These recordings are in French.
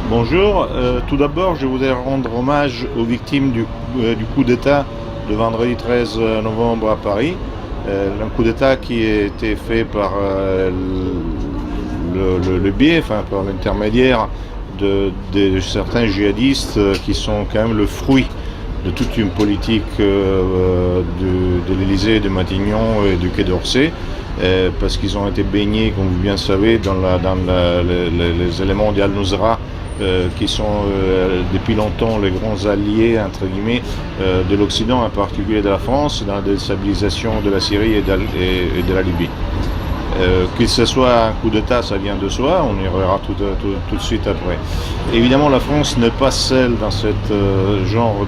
Bonjour. Tout d'abord, je voudrais rendre hommage aux victimes du coup d'État de vendredi 13 novembre à Paris. Un coup d'État qui a été fait par le biais, enfin par l'intermédiaire de certains djihadistes qui sont quand même le fruit de toute une politique de l'Élysée, de Matignon et du Quai d'Orsay. Parce qu'ils ont été baignés, comme vous bien le savez, dans les éléments d'Al-Nusra, qui sont depuis longtemps les grands alliés, entre guillemets, de l'Occident, en particulier de la France, dans la déstabilisation de la Syrie et de la Libye. Que ce soit un coup d'État, ça vient de soi, on y reviendra tout de suite après. Évidemment, la France n'est pas seule dans ce genre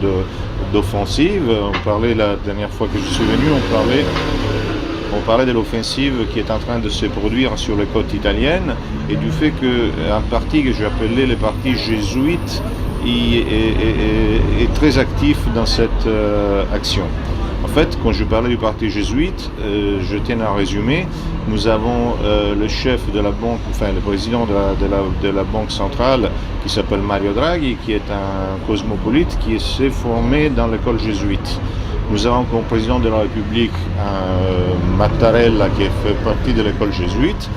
d'offensive. On parlait la dernière fois que je suis venu, on parlait de l'offensive qui est en train de se produire sur les côtes italiennes et du fait qu'un parti que j'appelais le parti jésuite est très actif dans cette action. En fait, quand je parlais du parti jésuite, je tiens à résumer, nous avons le chef de la banque, enfin le président de la banque centrale qui s'appelle Mario Draghi, qui est un cosmopolite qui s'est formé dans l'école jésuite. Nous avons comme président de la République un Mattarella qui fait partie de l'école jésuite.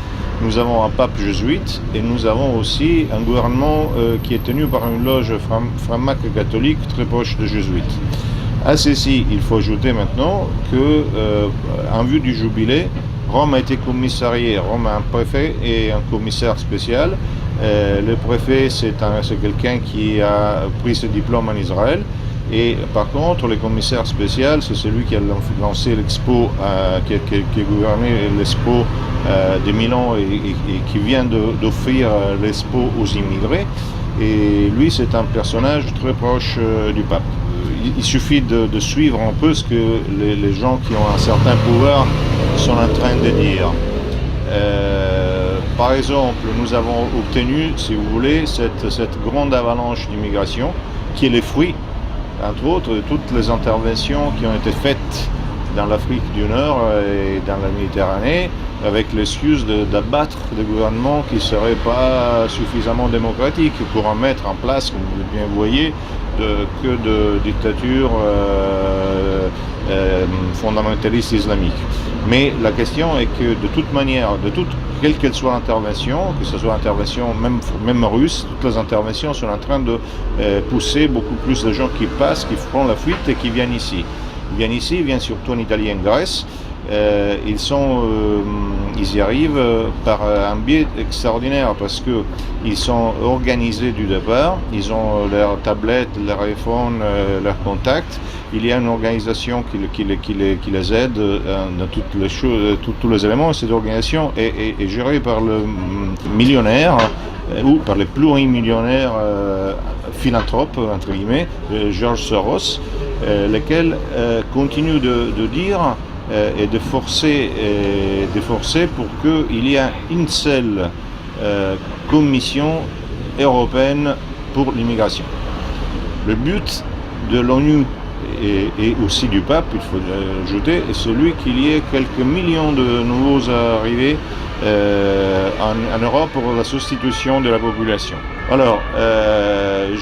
Nous avons un pape jésuite et nous avons aussi un gouvernement qui est tenu par une loge franc-maçonne catholique très proche des jésuites. À ceci, il faut ajouter maintenant que, en vue du jubilé, Rome a été commissariée. Rome a un préfet et un commissaire spécial. Le préfet, c'est quelqu'un qui a pris ce diplôme en Israël. Et par contre, le commissaire spécial, c'est celui qui a lancé l'Expo, qui a gouverné l'Expo de Milan et qui vient d'offrir l'Expo aux immigrés. Et lui, c'est un personnage très proche du pape. Il suffit de suivre un peu ce que les gens qui ont un certain pouvoir sont en train de dire. Par exemple, nous avons obtenu, si vous voulez, cette grande avalanche d'immigration qui est le fruit, entre autres, de toutes les interventions qui ont été faites dans l'Afrique du Nord et dans la Méditerranée, avec l'excuse d'abattre des gouvernements qui ne seraient pas suffisamment démocratiques pour en mettre en place, comme vous bien voyez, que de dictatures fondamentalistes islamiques. Mais la question est que de toute manière, quelle qu'elle soit l'intervention, que ce soit l'intervention même russe, toutes les interventions sont en train de pousser beaucoup plus de gens qui passent, qui font la fuite et qui viennent ici. Ils viennent surtout en Italie et en Grèce. Ils y arrivent par un biais extraordinaire parce qu'ils sont organisés du départ, ils ont leurs tablettes, leurs iPhones, leurs contacts. Il y a une organisation qui les aide dans toutes les choses, tous les éléments. Cette organisation est gérée par le millionnaire ou par les plurimillionnaires philanthropes, entre guillemets, George Soros, lesquels continuent de dire et de forcer pour qu'il y ait une seule commission européenne pour l'immigration. Le but de l'ONU et aussi du pape, il faut ajouter, est celui qu'il y ait quelques millions de nouveaux arrivés en Europe pour la substitution de la population. Alors,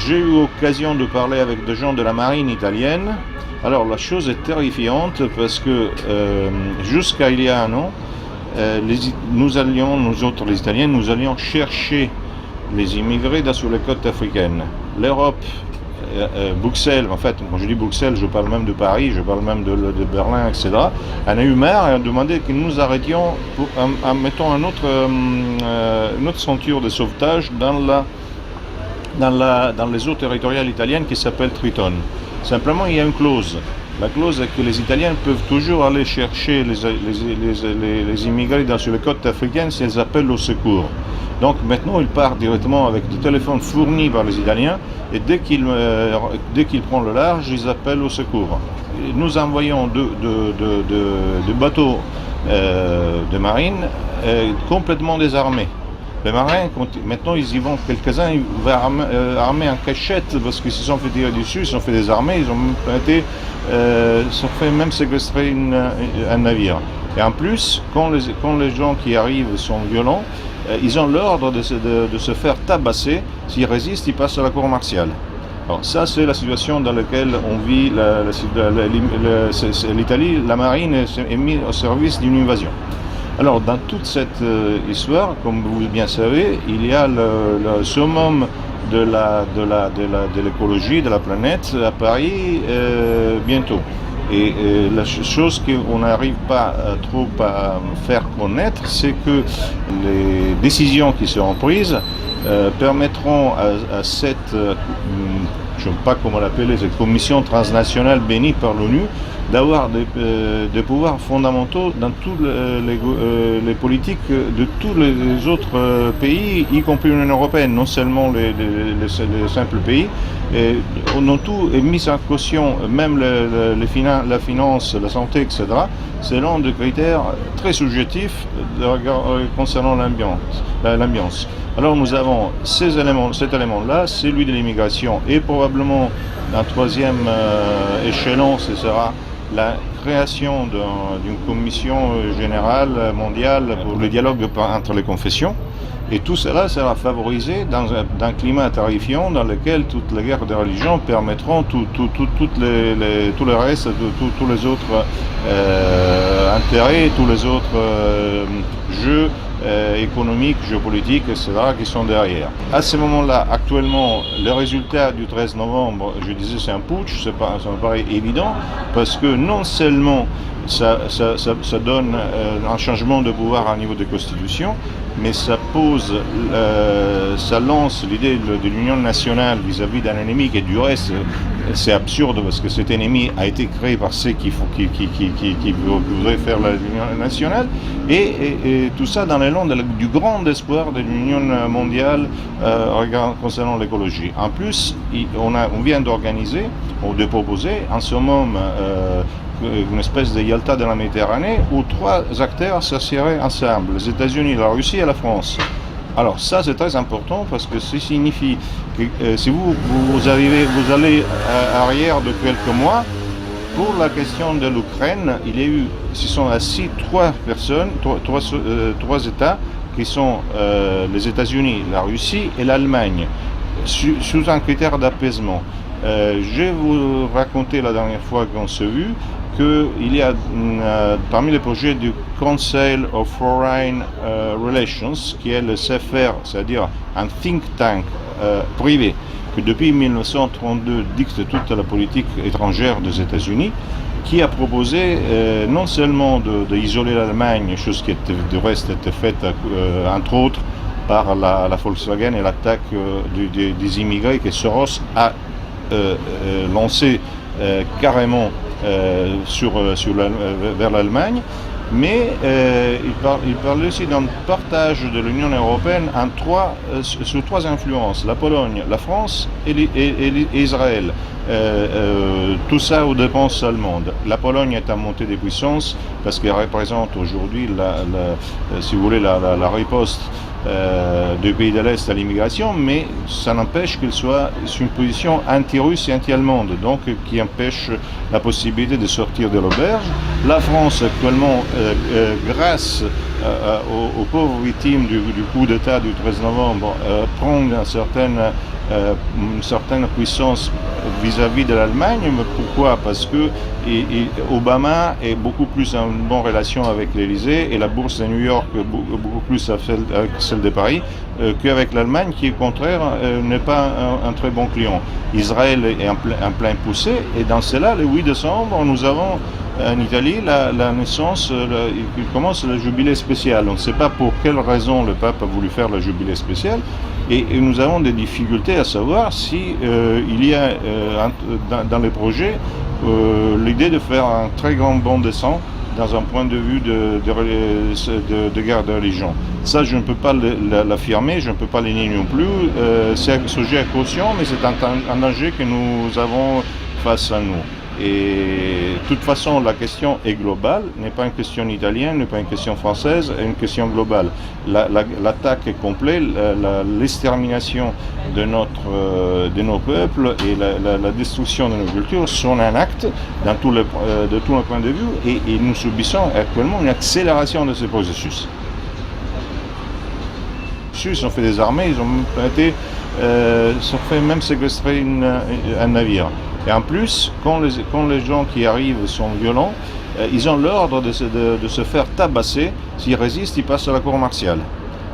j'ai eu l'occasion de parler avec des gens de la marine italienne. Alors la chose est terrifiante parce que jusqu'à il y a un an, nous autres les Italiens, nous allions chercher les immigrés sur les côtes africaines. L'Europe, Bruxelles, en fait, quand je dis Bruxelles, je parle même de Paris, je parle même de Berlin, etc. On a eu marre et a demandé que nous arrêtions en mettant une autre ceinture de sauvetage dans les eaux territoriales italiennes qui s'appelle Triton. Simplement, il y a une clause. La clause est que les Italiens peuvent toujours aller chercher les immigrés sur les côtes africaines si elles appellent au secours. Donc maintenant, ils partent directement avec des téléphones fournis par les Italiens et dès qu'ils prennent le large, ils appellent au secours. Nous envoyons deux bateaux de marine complètement désarmés. Les marins, maintenant, ils y vont, quelques-uns, ils vont armer en cachette parce qu'ils se sont fait tirer dessus, ils se sont fait désarmer, ils ont fait même séquestrer un navire. Et en plus, quand les gens qui arrivent sont violents, ils ont l'ordre de se faire tabasser. S'ils résistent, ils passent à la cour martiale. Alors ça, c'est la situation dans laquelle on vit l'Italie. La marine est mise au service d'une invasion. Alors, dans toute cette histoire, comme vous bien savez, il y a le summum de l'écologie, de la planète à Paris bientôt. Et la chose qu'on n'arrive pas trop à faire connaître, c'est que les décisions qui seront prises permettront à cette, je ne sais pas comment l'appeler, cette commission transnationale bénie par l'ONU, d'avoir des pouvoirs fondamentaux dans toutes les politiques de tous les autres pays, y compris l'Union européenne, non seulement les simples pays. Et on a tout est mis en caution, même la finance, la santé, etc., selon des critères très subjectifs concernant l'ambiance. Alors nous avons cet élément-là, celui de l'immigration, et probablement un troisième échelon, ce sera la création d'une commission générale mondiale pour le dialogue entre les confessions. Et tout cela sera favorisé dans un climat terrifiant dans lequel toutes les guerres de religion permettront tout le reste, tous les autres intérêts, tous les autres jeux économiques, géopolitiques, etc., qui sont derrière. À ce moment-là, actuellement, le résultat du 13 novembre, je disais, c'est un putsch, ça me paraît évident, parce que non seulement ça donne un changement de pouvoir à niveau de constitution, mais ça lance l'idée de l'union nationale vis-à-vis d'un ennemi qui, du reste, c'est absurde parce que cet ennemi a été créé par ceux qui voudraient faire l'union nationale, et tout ça dans l'élan du grand espoir de l'union mondiale concernant l'écologie. En plus, on vient d'organiser ou de proposer en ce moment une espèce de Yalta de la Méditerranée où 3 acteurs s'assieraient ensemble, les États-Unis, la Russie et la France. Alors ça, c'est très important parce que ça signifie que si vous allez arrière de quelques mois, pour la question de l'Ukraine, s'y sont assis 3 États qui sont les États-Unis, la Russie et l'Allemagne, sous un critère d'apaisement. Je vais vous raconter la dernière fois qu'on s'est vu qu'il y a parmi les projets du Council of Foreign Relations, qui est le CFR, c'est-à-dire un think tank privé, que depuis 1932 dicte toute la politique étrangère des États-Unis, qui a proposé non seulement d'isoler l'Allemagne, chose qui de reste était faite entre autres par la Volkswagen et l'attaque des immigrés que Soros a lancé carrément vers l'Allemagne, mais il parle aussi d'un partage de l'Union européenne sur 3 influences, la Pologne, la France et Israël. Tout ça aux dépenses allemandes. La Pologne est en montée des puissances parce qu'elle représente aujourd'hui, si vous voulez, la riposte des pays de l'Est à l'immigration, mais ça n'empêche qu'elle soit sur une position anti-russe et anti-allemande, donc qui empêche la possibilité de sortir de l'auberge. La France actuellement, grâce aux pauvres victimes du coup d'État du 13 novembre, prend une certaine puissance vis-à-vis de l'Allemagne. Mais pourquoi? Parce que Obama est beaucoup plus en bonne relation avec l'Élysée et la bourse de New York beaucoup plus avec celle de Paris qu'avec l'Allemagne, qui au contraire n'est pas un très bon client. Israël est en plein poussé, et dans cela, le 8 décembre, nous avons en Italie la naissance, il commence le jubilé spécial. On ne sait pas pour quelle raison le pape a voulu faire le jubilé spécial, et nous avons des difficultés à savoir si il y a dans les projets l'idée de faire un très grand bond de sang dans un point de vue de guerre de religion. Ça, je ne peux pas l'affirmer, je ne peux pas le nier non plus. C'est un sujet à caution, mais c'est un danger que nous avons face à nous. Et de toute façon, la question est globale, n'est pas une question italienne, n'est pas une question française, est une question globale. L'attaque est complète, l'extermination de nos peuples et la destruction de nos cultures sont un acte de tous les points de vue, et nous subissons actuellement une accélération de ce processus. dessus, ils ont fait des armées, ils ont fait même séquestrer un navire. Et en plus, quand les gens qui arrivent sont violents, ils ont l'ordre de se faire tabasser. S'ils résistent, ils passent à la cour martiale.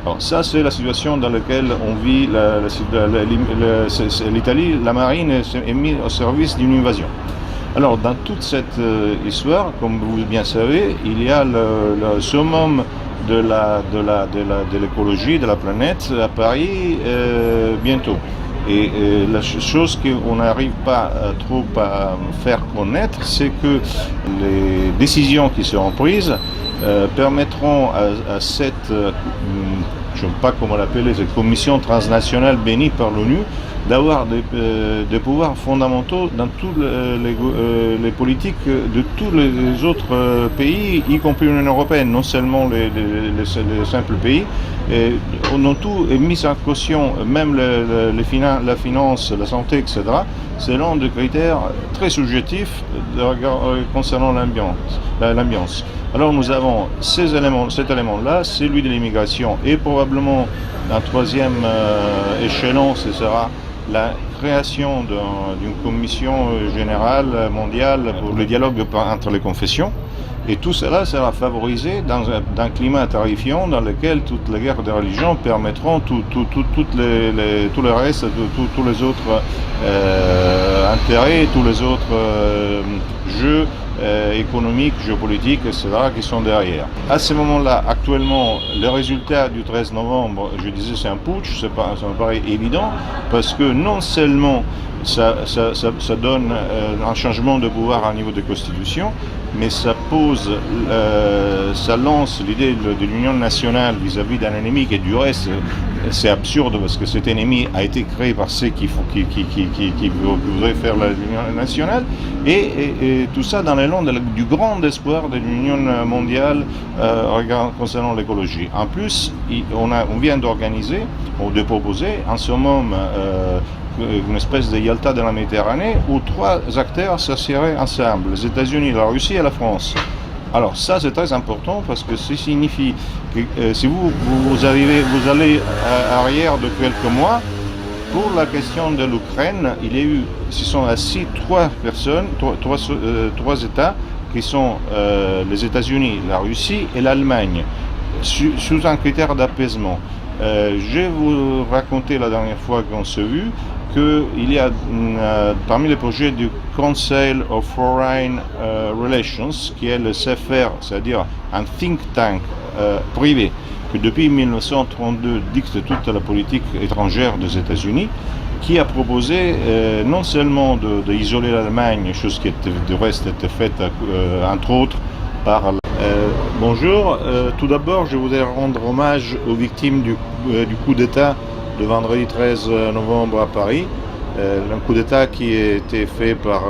Alors ça, c'est la situation dans laquelle on vit l'Italie. La marine est mise au service d'une invasion. Alors, dans toute cette histoire, comme vous bien savez, il y a le summum de l'écologie, de la planète à Paris bientôt. Et la chose qu'on n'arrive pas trop à faire connaître, c'est que les décisions qui seront prises permettront à cette, je ne sais pas comment l'appeler, cette commission transnationale bénie par l'ONU, d'avoir des pouvoirs fondamentaux dans toutes les politiques de tous les autres pays, y compris l'Union européenne, non seulement les simples pays. Et on a tout est mis en caution, même la finance, la santé, etc., selon des critères très subjectifs concernant l'ambiance. Alors nous avons cet élément-là, celui de l'immigration, et probablement un troisième échelon, ce sera la création d'une commission générale mondiale pour le dialogue entre les confessions. Et tout cela sera favorisé dans un climat terrifiant dans lequel toutes les guerres de religion permettront tout le reste, tous les autres intérêts, tous les autres jeux économiques, géopolitiques, etc., qui sont derrière. À ce moment-là, actuellement, le résultat du 13 novembre, je disais, c'est un putsch, ça me paraît évident, parce que non seulement ça donne un changement de pouvoir au niveau de constitution, mais ça lance l'idée de l'union nationale vis-à-vis d'un ennemi qui, du reste, c'est absurde parce que cet ennemi a été créé par ceux qui voudraient faire l'union nationale, et tout ça dans l'élan du grand espoir de l'union mondiale concernant l'écologie. En plus, on vient d'organiser ou de proposer en ce moment une espèce de Yalta de la Méditerranée où trois acteurs s'assiraient ensemble, les États-Unis, la Russie et la France. Alors ça c'est très important parce que ça signifie que si vous allez arrière de quelques mois, pour la question de l'Ukraine, s'y sont assis trois États qui sont les États-Unis, la Russie et l'Allemagne, sous un critère d'apaisement. Je vais vous raconter la dernière fois qu'on s'est vu qu'il y a parmi les projets du Council of Foreign Relations, qui est le CFR, c'est-à-dire un think tank privé, que depuis 1932 dicte toute la politique étrangère des États-Unis, qui a proposé non seulement d'isoler l'Allemagne, chose qui de reste était faite entre autres par bonjour, tout d'abord je voudrais rendre hommage aux victimes du coup d'État le vendredi 13 novembre à Paris, un coup d'État qui a été fait par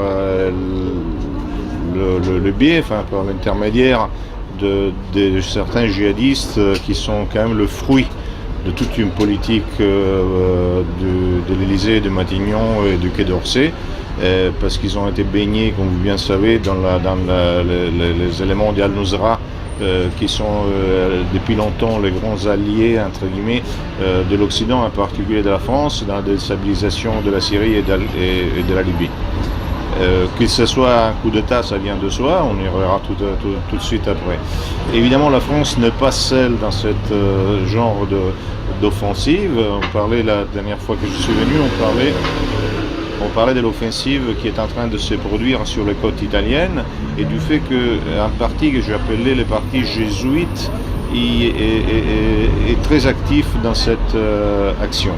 le biais, par l'intermédiaire de certains djihadistes qui sont quand même le fruit de toute une politique de l'Élysée, de Matignon et du Quai d'Orsay, parce qu'ils ont été baignés, comme vous bien savez, dans les éléments d'Al-Nusra, qui sont depuis longtemps les grands alliés, entre guillemets, de l'Occident, en particulier de la France, dans la déstabilisation de la Syrie et de la Libye. Que ce soit un coup d'État, ça vient de soi, on y reviendra tout de suite après. Évidemment, la France n'est pas seule dans ce genre d'offensive. On parlait la dernière fois que je suis venu, on parlait de l'offensive qui est en train de se produire sur les côtes italiennes et du fait qu'un parti que j'ai appelé le parti jésuite est très actif dans cette action.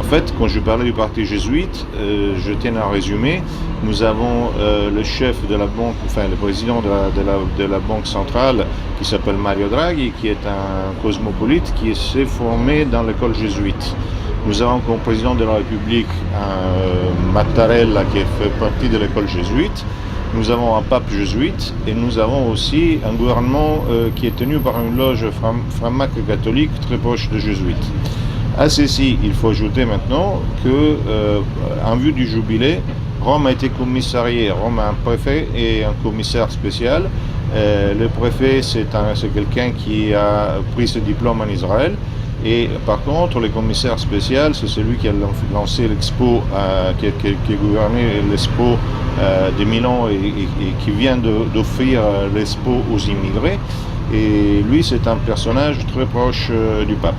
En fait, quand je parlais du parti jésuite, je tiens à résumer, nous avons le chef de la banque, le président de la banque centrale qui s'appelle Mario Draghi, qui est un cosmopolite qui s'est formé dans l'école jésuite. Nous avons comme président de la République un Mattarella qui fait partie de l'école jésuite. Nous avons un pape jésuite et nous avons aussi un gouvernement qui est tenu par une loge franc-maçonne catholique très proche des jésuites. À ceci, il faut ajouter maintenant que, en vue du jubilé, Rome a été commissariée. Rome a un préfet et un commissaire spécial. Le préfet, c'est quelqu'un qui a pris ce diplôme en Israël. Et par contre, le commissaire spécial, c'est celui qui a lancé l'Expo, qui a gouverné l'Expo de Milan et qui vient d'offrir l'Expo aux immigrés. Et lui, c'est un personnage très proche du pape.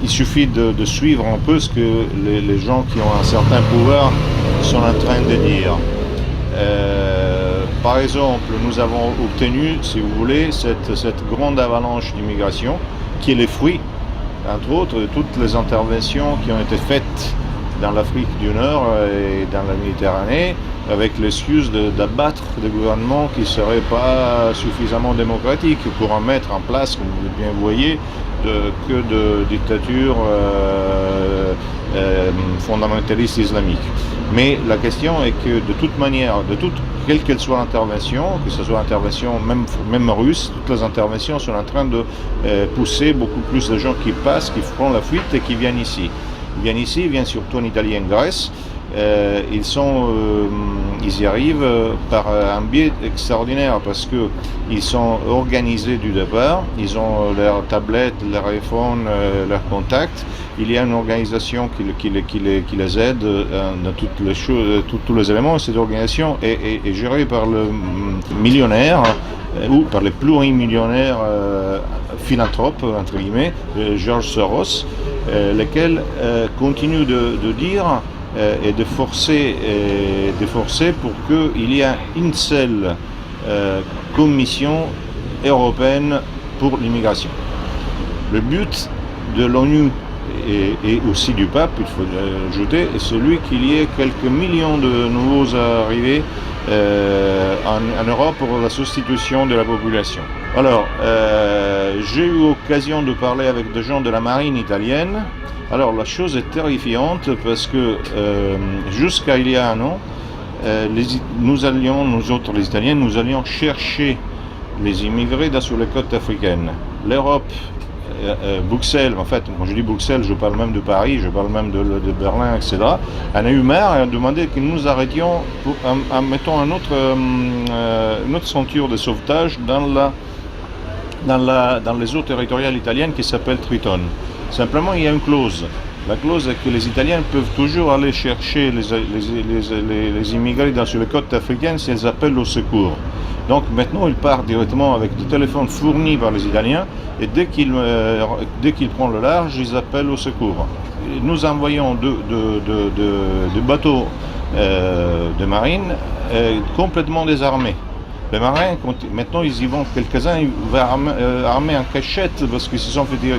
Il suffit de suivre un peu ce que les gens qui ont un certain pouvoir sont en train de dire. Par exemple, nous avons obtenu, si vous voulez, cette grande avalanche d'immigration, qui est le fruit, entre autres, de toutes les interventions qui ont été faites dans l'Afrique du Nord et dans la Méditerranée, avec l'excuse d'abattre des gouvernements qui ne seraient pas suffisamment démocratiques pour en mettre en place, comme vous bien voyez, que de dictatures fondamentalistes islamiques. Mais la question est que de toute manière, quelle qu'elle soit l'intervention, que ce soit l'intervention même russe, toutes les interventions sont en train de pousser beaucoup plus de gens qui passent, qui font la fuite et qui viennent ici. Ils viennent surtout en Italie et en Grèce. Ils y arrivent par un biais extraordinaire parce qu'ils sont organisés du départ, ils ont leurs tablettes, leurs iPhones, leurs contacts. Il y a une organisation qui les aide dans toutes les choses, tous les éléments. Cette organisation est gérée par le millionnaire ou par les plurimillionnaires philanthropes, entre guillemets, George Soros, lesquels continuent de dire et de forcer pour qu'il y ait une seule commission européenne pour l'immigration. Le but de l'ONU et aussi du pape, il faut ajouter, est celui qu'il y ait quelques millions de nouveaux arrivés en Europe pour la substitution de la population. Alors, j'ai eu l'occasion de parler avec des gens de la marine italienne. Alors la chose est terrifiante parce que jusqu'à il y a un an, nous autres les Italiens, nous allions chercher les immigrés sur les côtes africaines. L'Europe, Bruxelles, en fait, quand je dis Bruxelles, je parle même de Paris, je parle même de Berlin, etc. On a eu marre et a demandé que nous arrêtions en mettant une autre ceinture de sauvetage dans les eaux territoriales italiennes qui s'appelle Triton. Simplement, il y a une clause. La clause est que les Italiens peuvent toujours aller chercher les immigrés sur les côtes africaines si elles appellent au secours. Donc maintenant, ils partent directement avec des téléphones fournis par les Italiens et dès qu'ils prennent le large, ils appellent au secours. Nous envoyons deux bateaux de marine complètement désarmés. Les marins, maintenant, ils y vont quelques-uns, ils vont armer en cachette parce qu'ils se sont fait tirer